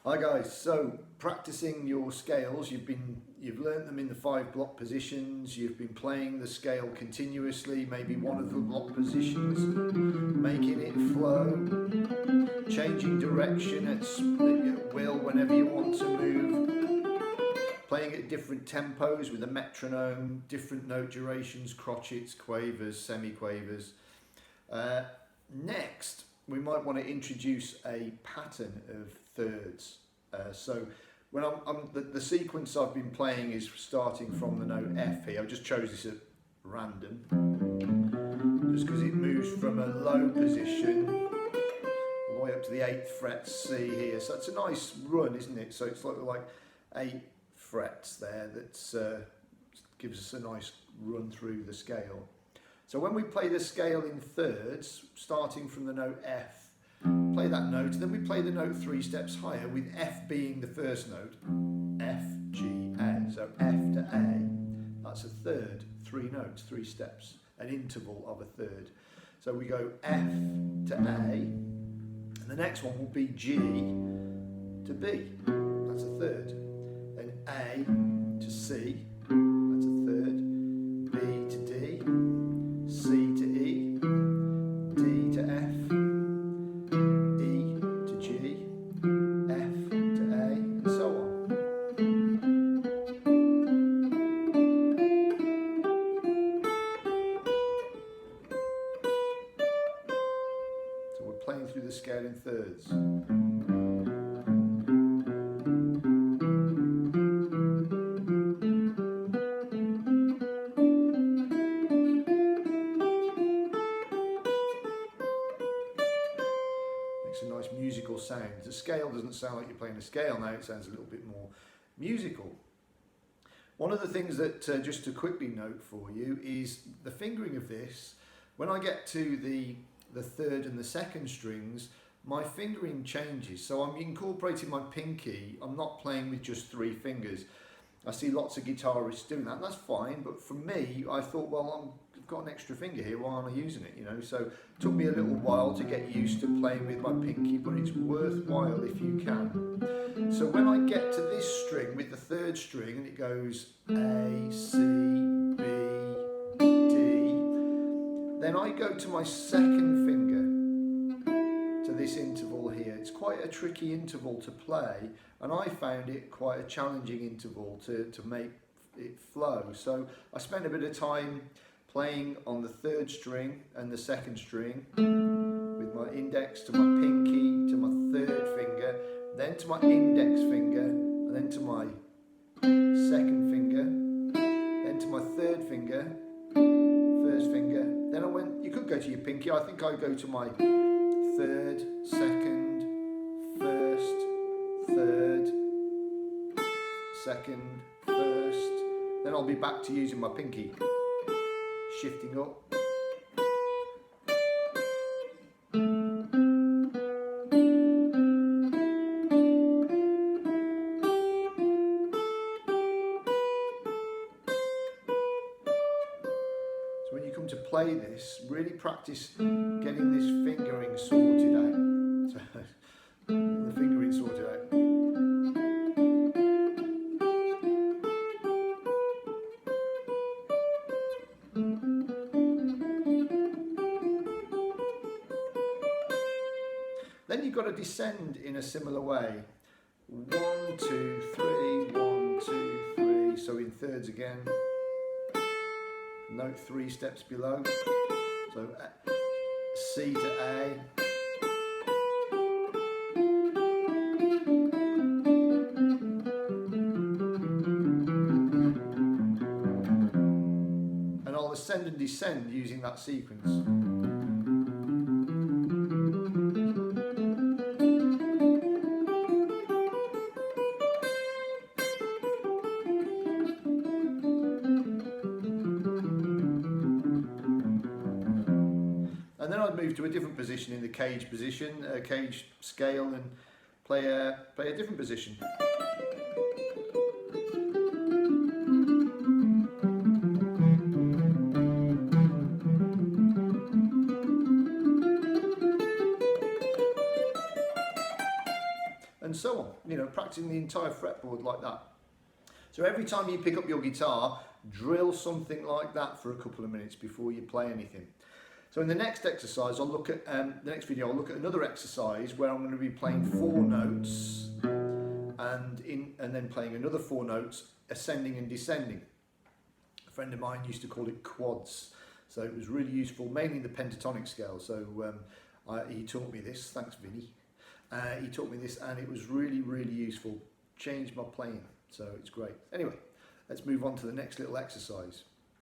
Hi guys, so practicing your scales, you've learnt them in the 5 block positions, you've been playing the scale continuously, maybe one of the block positions, making it flow, changing direction at will whenever you want to move, playing at different tempos with a metronome, different note durations, crotchets, quavers, semi-quavers. Next, we might want to introduce a pattern of thirds. So when the sequence I've been playing is starting from the note F here. I just chose this at random, just because it moves from a low position all the way up to the 8th fret C here. So it's a nice run, isn't it? So it's like 8 frets there that gives us a nice run through the scale. So when we play the scale in thirds, starting from the note F, play that note, then we play the note 3 steps higher, with F being the first note, F, G, A. So F to A, that's a third, 3 notes, 3 steps, an interval of a third. So we go F to A, and the next one will be G to B, that's a third. Then A to C, that's a third, B to D, C to E, D to F, E to G, F to A, and so on. So we're playing through the scale in thirds. Makes a nice musical sound. The scale doesn't sound like you're playing a scale now, it sounds a little bit more musical. One of the things that, just to quickly note for you, is the fingering of this. When I get to the third and the second strings, my fingering changes. So I'm incorporating my pinky, I'm not playing with just 3 fingers. I see lots of guitarists doing that, and that's fine, but for me, I thought, well, I've got an extra finger here, why aren't I using it, you know? So it took me a little while to get used to playing with my pinky, but it's worthwhile if you can. So when I get to this string with the 3rd string, and it goes A, C, B, D, then I go to my 2nd finger, to this interval here. It's quite a tricky interval to play, and I found it quite a challenging interval to make it flow. So I spent a bit of time playing on the 3rd string and the 2nd string, with my index to my pinky, to my 3rd finger, then to my index finger, and then to my 2nd finger, then to my 3rd finger, 1st finger. Then I went, you could go to your pinky, I think I go to my 3rd, 2nd, 1st, 3rd, 2nd, 1st. Then I'll be back to using my pinky, shifting up. So when you come to play this, really practice getting this fingering sorted out. So, the fingering sorted out. Then you've got to descend in a similar way. 1, 2, 3, 1, 2, 3. So in thirds again. Note 3 steps below. So C to A. And I'll ascend and descend using that sequence. And then I'd move to a different position in the cage position, cage scale, and play a different position. And so so on. You know, practicing the entire fretboard like that. So every time you pick up your guitar, drill something like that for a couple of minutes before you play anything. So in the next exercise, I'll look at the next video. I'll look at another exercise where I'm going to be playing 4 notes, and then playing another 4 notes, ascending and descending. A friend of mine used to call it quads, so it was really useful, mainly the pentatonic scale. So he taught me this. Thanks, Vinny. He taught me this, and it was really, really useful. Changed my playing, so it's great. Anyway, let's move on to the next little exercise.